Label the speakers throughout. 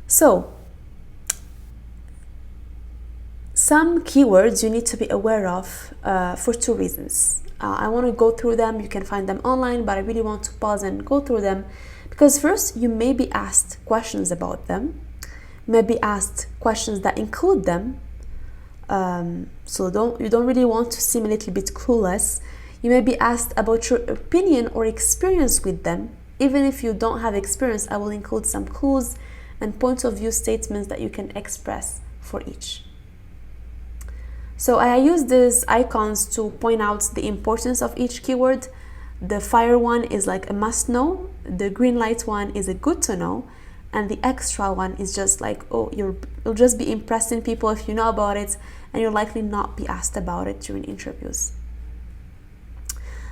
Speaker 1: So, some keywords you need to be aware of for two reasons. I want to go through them. You can find them online, but I really want to pause and go through them because first, you may be asked questions about them, may be asked questions that include them. So you don't really want to seem a little bit clueless. You may be asked about your opinion or experience with them. Even if you don't have experience, I will include some clues and point of view statements that you can express for each. So I use these icons to point out the importance of each keyword. The fire one is like a must know, the green light one is a good to know, and the extra one is just like, oh, you'll just be impressing people if you know about it, and you'll likely not be asked about it during interviews.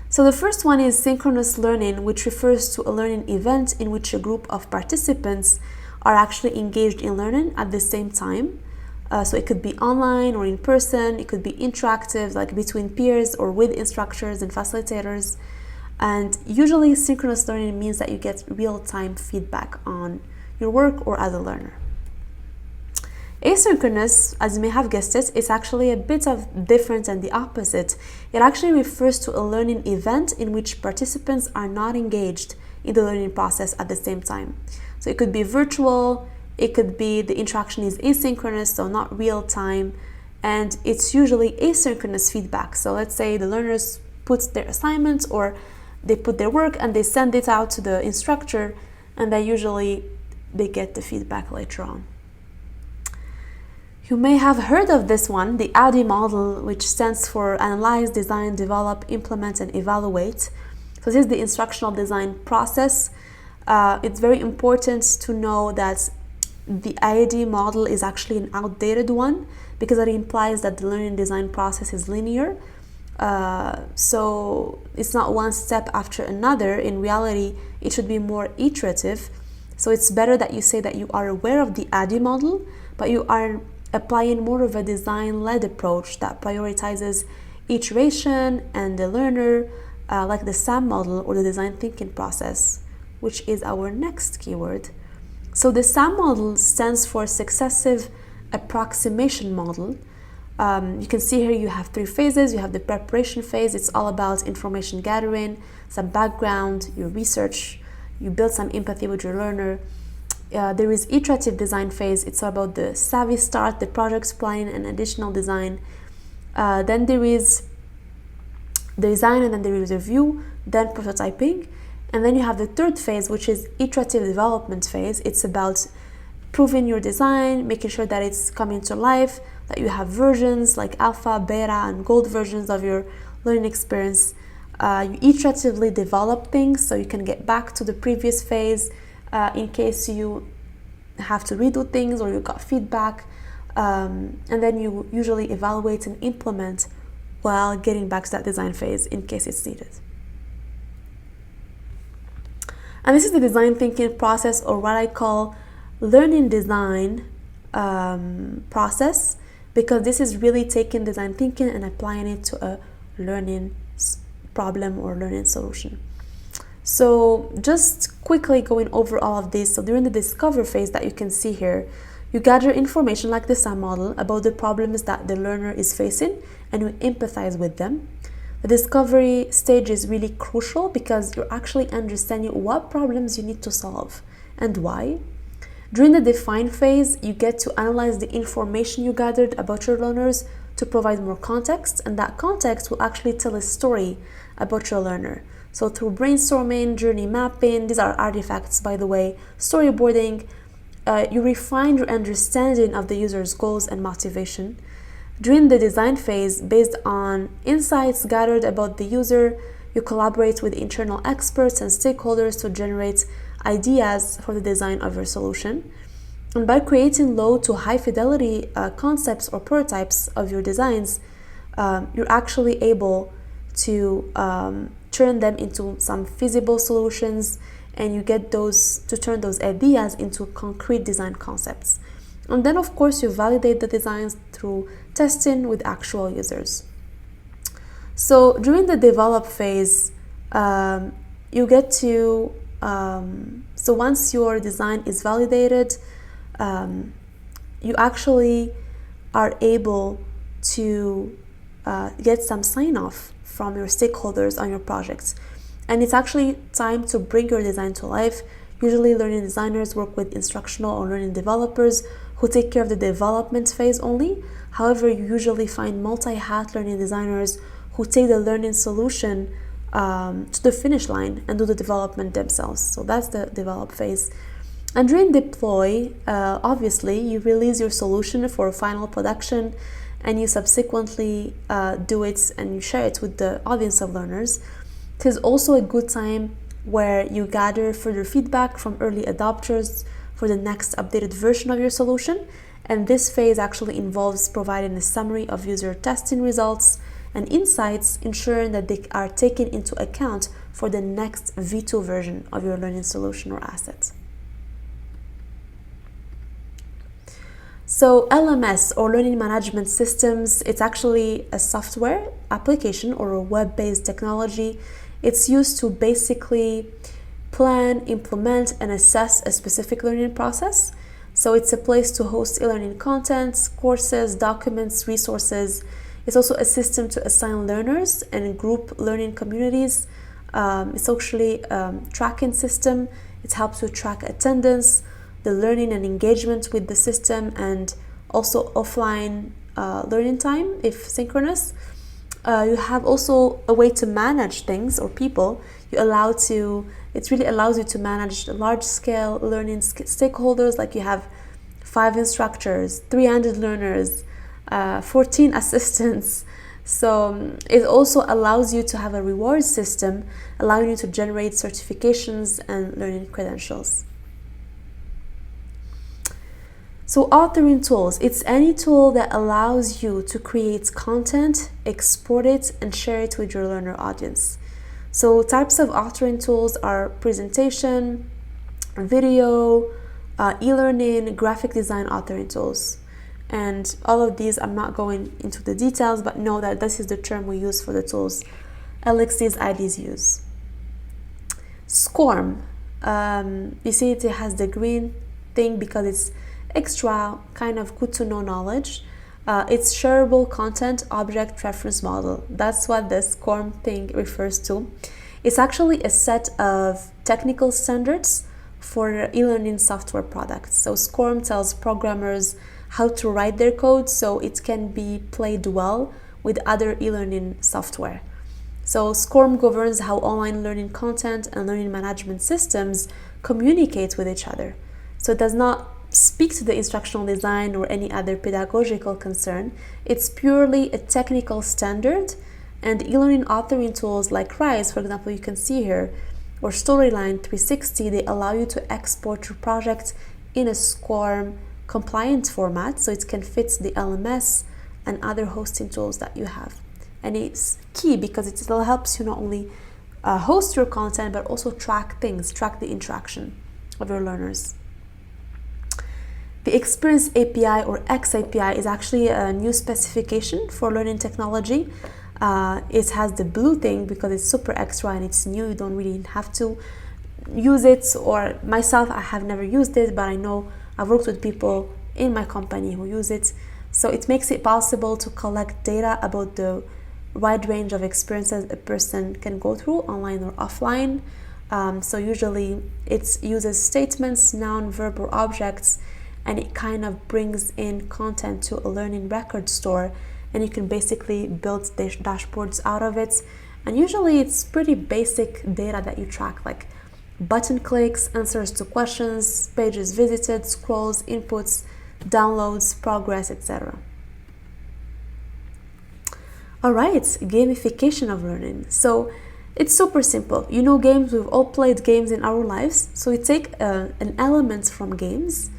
Speaker 1: So the first one is synchronous learning, which refers to a learning event in which a group of participants are actually engaged in learning at the same time. So it could be online or in person, it could be interactive, like between peers or with instructors and facilitators. And usually synchronous learning means that you get real-time feedback on your work or as a learner. Asynchronous, as you may have guessed it, is actually a bit of different and the opposite. It actually refers to a learning event in which participants are not engaged in the learning process at the same time. So it could be virtual, it could be the interaction is asynchronous, so not real time, and it's usually asynchronous feedback. So let's say the learners put their assignments or they put their work and they send it out to the instructor, and then usually they get the feedback later on. You may have heard of this one, the ADDIE model, which stands for Analyze, Design, Develop, Implement, and Evaluate. So this is the instructional design process. It's very important to know that the ADDIE model is actually an outdated one because it implies that the learning design process is linear. So it's not one step after another. In reality, it should be more iterative. So it's better that you say that you are aware of the ADDIE model, but you are applying more of a design-led approach that prioritizes iteration and the learner, like the SAM model or the design thinking process, which is our next keyword. So the SAM model stands for Successive Approximation Model. You can see here you have three phases. You have the preparation phase. It's all about information gathering, some background, your research, you build some empathy with your learner. There is iterative design phase. It's all about the savvy start, the project planning, and additional design. Then there is the design, and then there is review, then prototyping. And then you have the third phase, which is iterative development phase. It's about proving your design, making sure that it's coming to life, that you have versions like alpha, beta, and gold versions of your learning experience. You iteratively develop things so you can get back to the previous phase in case you have to redo things or you got feedback. And then you usually evaluate and implement while getting back to that design phase in case it's needed. And this is the design thinking process, or what I call learning design process, because this is really taking design thinking and applying it to a learning problem or learning solution. So just quickly going over all of this. So during the discover phase that you can see here, you gather information like the SAM model about the problems that the learner is facing and you empathize with them. The discovery stage is really crucial because you're actually understanding what problems you need to solve and why. During the define phase, you get to analyze the information you gathered about your learners to provide more context, and that context will actually tell a story about your learner. So through brainstorming, journey mapping, these are artifacts by the way, storyboarding, you refine your understanding of the user's goals and motivation. During the design phase, based on insights gathered about the user, you collaborate with internal experts and stakeholders to generate ideas for the design of your solution. And by creating low to high fidelity concepts or prototypes of your designs, you're actually able to turn them into some feasible solutions, and you get those to turn those ideas into concrete design concepts. And then of course you validate the designs through testing with actual users. So during the develop phase, you get to so once your design is validated, you actually are able to get some sign-off from your stakeholders on your projects. And it's actually time to bring your design to life. Usually learning designers work with instructional or learning developers who take care of the development phase only. However, you usually find multi-hat learning designers who take the learning solution to the finish line and do the development themselves. So that's the develop phase. And during deploy, obviously, you release your solution for final production and you subsequently do it and you share it with the audience of learners. It is also a good time where you gather further feedback from early adopters for the next updated version of your solution. And this phase actually involves providing a summary of user testing results and insights, ensuring that they are taken into account for the next V2 version of your learning solution or asset. So LMS, or Learning Management Systems, it's actually a software application or a web-based technology. It's used to basically plan, implement, and assess a specific learning process. So it's a place to host e-learning content, courses, documents, resources. It's also a system to assign learners and group learning communities. It's actually a tracking system. It helps to track attendance, the learning and engagement with the system, and also offline learning time if synchronous. You have also a way to manage things or people. It really allows you to manage large-scale learning stakeholders, like you have 5 instructors, 300 learners, 14 assistants. So it also allows you to have a reward system, allowing you to generate certifications and learning credentials. So authoring tools, it's any tool that allows you to create content, export it, and share it with your learner audience. So types of authoring tools are presentation, video, e-learning, graphic design authoring tools. And all of these, I'm not going into the details, but know that this is the term we use for the tools LXDs, IDs use. Scorm, you see it has the green thing because it's extra kind of good to know knowledge. It's shareable content object reference model. That's what the scorm thing refers to. It's actually a set of technical standards for e-learning software products. So scorm tells programmers how to write their code so it can be played well with other e-learning software. So scorm governs how online learning content and learning management systems communicate with each other. So it does not speak to the instructional design or any other pedagogical concern. It's purely a technical standard, and e-learning authoring tools like Rise, for example, you can see here, or Storyline 360, they allow you to export your project in a scorm compliant format so it can fit the LMS and other hosting tools that you have. And it's key because it still helps you not only host your content but also track things, track the interaction of your learners. The Experience API or XAPI is actually a new specification for learning technology. It has the blue thing because it's super extra and it's new. You don't really have to use it, or myself, I have never used it, but I know I've worked with people in my company who use it. So it makes it possible to collect data about the wide range of experiences a person can go through online or offline. So usually it uses statements, noun, verb, or objects, and it kind of brings in content to a learning record store, and you can basically build dashboards out of it. And usually it's pretty basic data that you track, like button clicks, answers to questions, pages visited, scrolls, inputs, downloads, progress, etc. All right, gamification of learning. So it's super simple. You know games, we've all played games in our lives. So you take an element from games.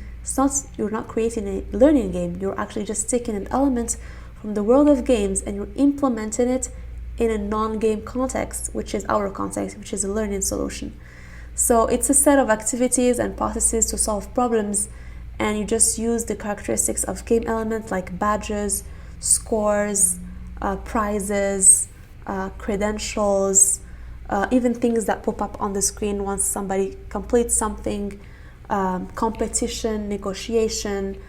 Speaker 1: You're not creating a learning game, you're actually just taking an element from the world of games and you're implementing it in a non-game context, which is our context, which is a learning solution. So it's a set of activities and processes to solve problems, and you just use the characteristics of game elements like badges, scores, prizes, credentials, even things that pop up on the screen once somebody completes something. competition, negotiation,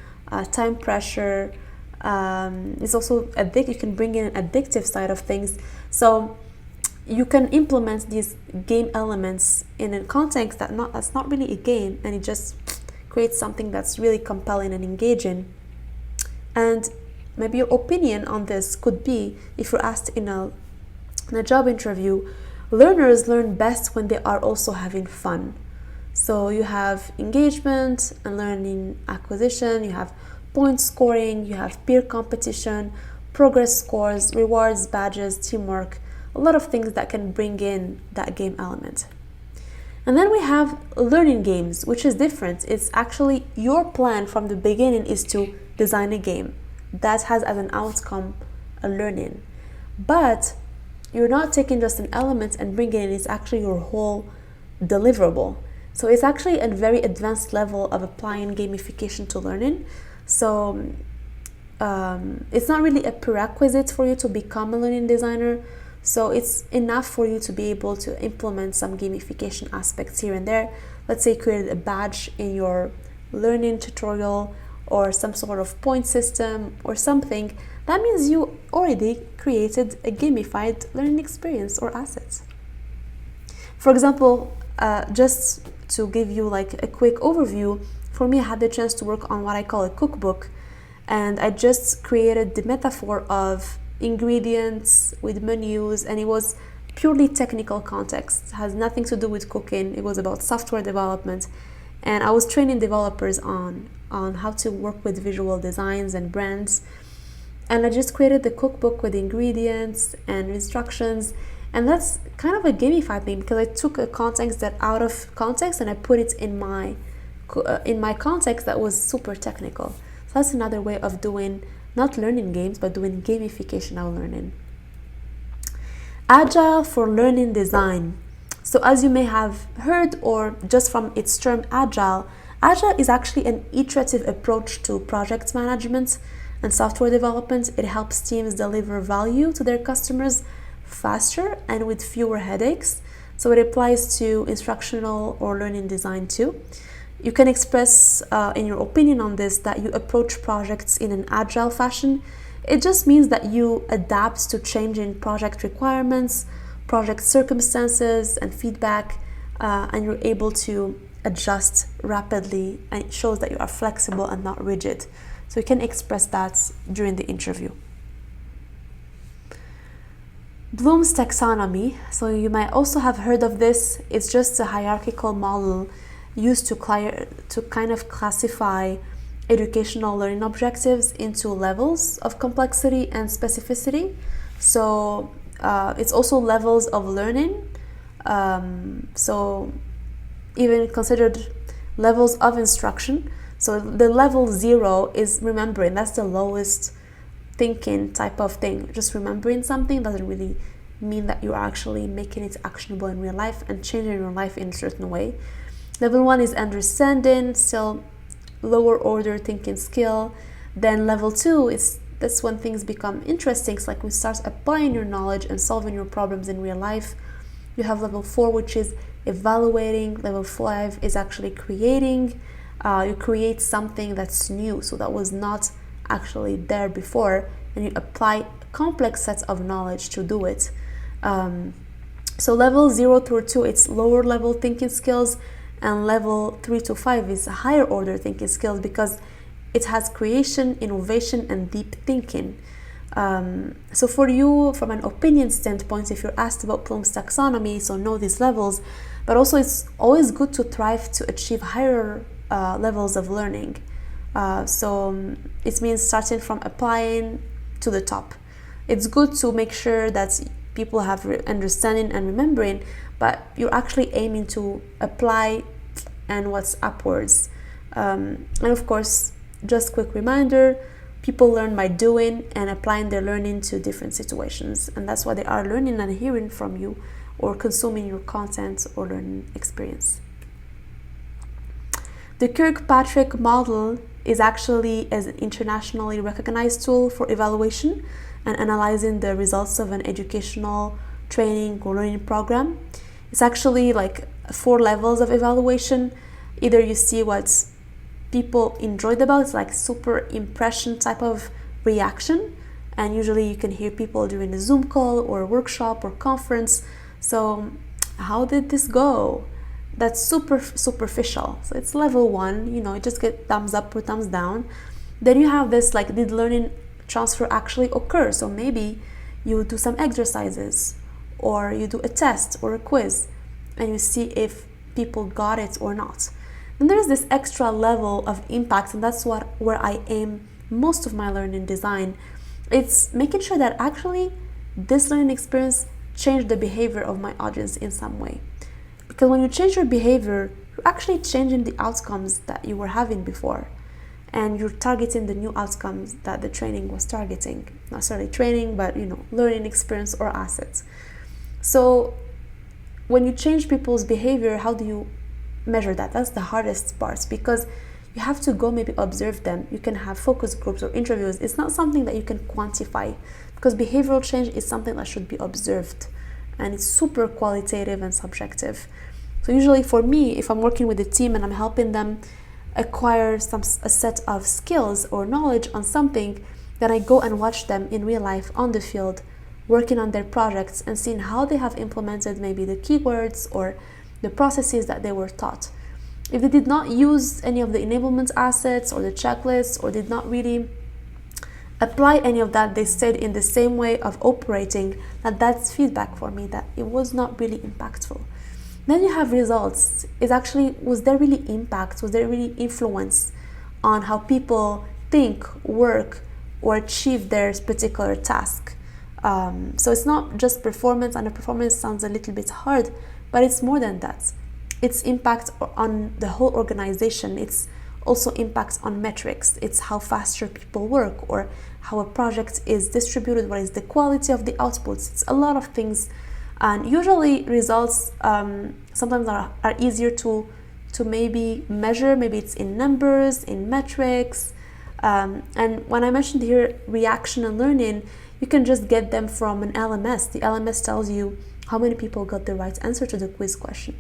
Speaker 1: time pressure. It's also you can bring in an addictive side of things. So you can implement these game elements in a context that's not really a game, and it just creates something that's really compelling and engaging. And maybe your opinion on this could be, if you're asked in a job interview, learners learn best when they are also having fun. So you have engagement and learning acquisition, you have point scoring, you have peer competition, progress scores, rewards, badges, teamwork, a lot of things that can bring in that game element. And then we have learning games, which is different. It's actually your plan from the beginning is to design a game that has as an outcome a learning. But you're not taking just an element and bringing it, it's actually your whole deliverable. So it's actually a very advanced level of applying gamification to learning. So it's not really a prerequisite for you to become a learning designer. So it's enough for you to be able to implement some gamification aspects here and there. Let's say you created a badge in your learning tutorial or some sort of point system or something. That means you already created a gamified learning experience or assets. For example, just to give you like a quick overview, for me I had the chance to work on what I call a cookbook, and I just created the metaphor of ingredients with menus, and it was purely technical context. It has nothing to do with cooking. It was about software development, and I was training developers on how to work with visual designs and brands. And I just created the cookbook with ingredients and instructions, and that's kind of a gamified thing because I took a context that out of context and I put it in my context that was super technical. So that's another way of doing not learning games, but doing gamification of learning. Agile for learning design. So as you may have heard, or just from its term Agile is actually an iterative approach to project management and software development. It helps teams deliver value to their customers faster and with fewer headaches. So it applies to instructional or learning design too. You can express in your opinion on this that you approach projects in an agile fashion. It just means that you adapt to changing project requirements, project circumstances, and feedback, and you're able to adjust rapidly, and it shows that you are flexible and not rigid. So you can express that during the interview. Bloom's taxonomy. So you might also have heard of this. It's just a hierarchical model used to kind of classify educational learning objectives into levels of complexity and specificity. So it's also levels of learning. So even considered levels of instruction. So the level 0 is remembering. That's the lowest thinking type of thing. Just remembering something doesn't really mean that you're actually making it actionable in real life and changing your life in a certain way. Level 1 is understanding, still lower order thinking skill. Then level 2 that's when things become interesting. It's like we start applying your knowledge and solving your problems in real life. You have level 4, which is evaluating. Level 5 is actually creating. You create something that's new, so that was not actually there before, and you apply complex sets of knowledge to do it. So level 0 through 2, it's lower level thinking skills, and level 3 to 5 is higher order thinking skills because it has creation, innovation, and deep thinking. So for you, from an opinion standpoint, if you're asked about Bloom's taxonomy, so know these levels, but also it's always good to strive to achieve higher levels of learning. So it means starting from applying to the top. It's good to make sure that people have understanding and remembering, but you're actually aiming to apply and what's upwards. And of course, just quick reminder, people learn by doing and applying their learning to different situations, and that's why they are learning and hearing from you or consuming your content or learning experience. The Kirkpatrick Model is actually an internationally recognized tool for evaluation and analyzing the results of an educational training or learning program. It's actually like 4 levels of evaluation. Either you see what people enjoyed about, it's like super impression type of reaction, and usually you can hear people during a Zoom call or a workshop or conference. So how did this go? That's super superficial. So it's level 1, you just get thumbs up or thumbs down. Then you have this like, did learning transfer actually occur? So maybe you do some exercises, or you do a test or a quiz, and you see if people got it or not. Then there's this extra level of impact, and that's where I aim most of my learning design. It's making sure that actually this learning experience changed the behavior of my audience in some way. Because when you change your behavior, you're actually changing the outcomes that you were having before, and you're targeting the new outcomes that the training was targeting. Not necessarily training, but learning experience or assets. So when you change people's behavior, how do you measure that? That's the hardest part, because you have to go maybe observe them. You can have focus groups or interviews. It's not something that you can quantify, because behavioral change is something that should be observed, and it's super qualitative and subjective. So usually for me, if I'm working with a team and I'm helping them acquire a set of skills or knowledge on something, then I go and watch them in real life on the field, working on their projects and seeing how they have implemented maybe the keywords or the processes that they were taught. If they did not use any of the enablement assets or the checklists, or did not really apply any of that, they stayed in the same way of operating, that's feedback for me that it was not really impactful. Then you have results. Was there really impact? Was there really influence on how people think, work, or achieve their particular task? So it's not just performance, and the performance sounds a little bit hard, but it's more than that. It's impact on the whole organization. It's also impact on metrics. It's how fast your people work, or how a project is distributed, what is the quality of the outputs. It's a lot of things, and usually results sometimes are easier to maybe measure. Maybe it's in numbers, in metrics, and when I mentioned here reaction and learning, you can just get them from an LMS. The LMS tells you how many people got the right answer to the quiz question.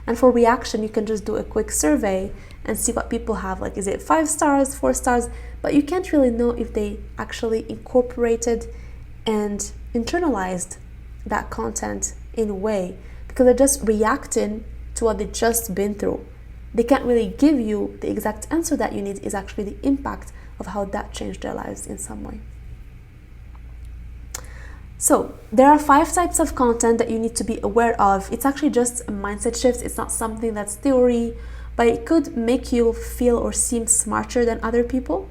Speaker 1: And for reaction, you can just do a quick survey and see what people have. Like, is it 5 stars, 4 stars? But you can't really know if they actually incorporated and internalized that content in a way, because they're just reacting to what they've just been through. They can't really give you the exact answer that you need. Is actually the impact of how that changed their lives in some way. So there are 5 types of content that you need to be aware of. It's actually just a mindset shift. It's not something that's theory, but it could make you feel or seem smarter than other people,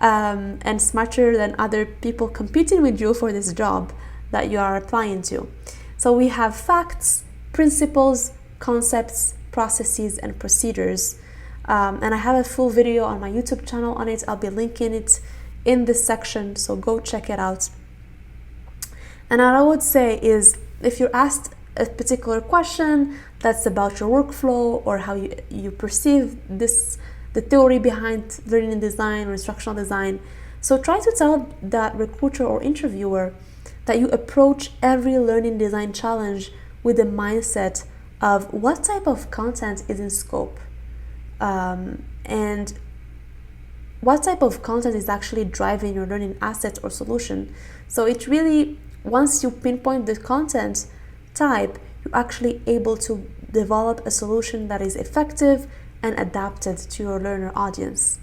Speaker 1: and smarter than other people competing with you for this job that you are applying to. So we have facts, principles, concepts, processes, and procedures. And I have a full video on my YouTube channel on it. I'll be linking it in this section, so go check it out. And what I would say is, if you're asked a particular question that's about your workflow or how you perceive the theory behind learning design or instructional design, so try to tell that recruiter or interviewer that you approach every learning design challenge with the mindset of what type of content is in scope, and what type of content is actually driving your learning asset or solution. So it really, once you pinpoint the content type, you're actually able to develop a solution that is effective and adapted to your learner audience.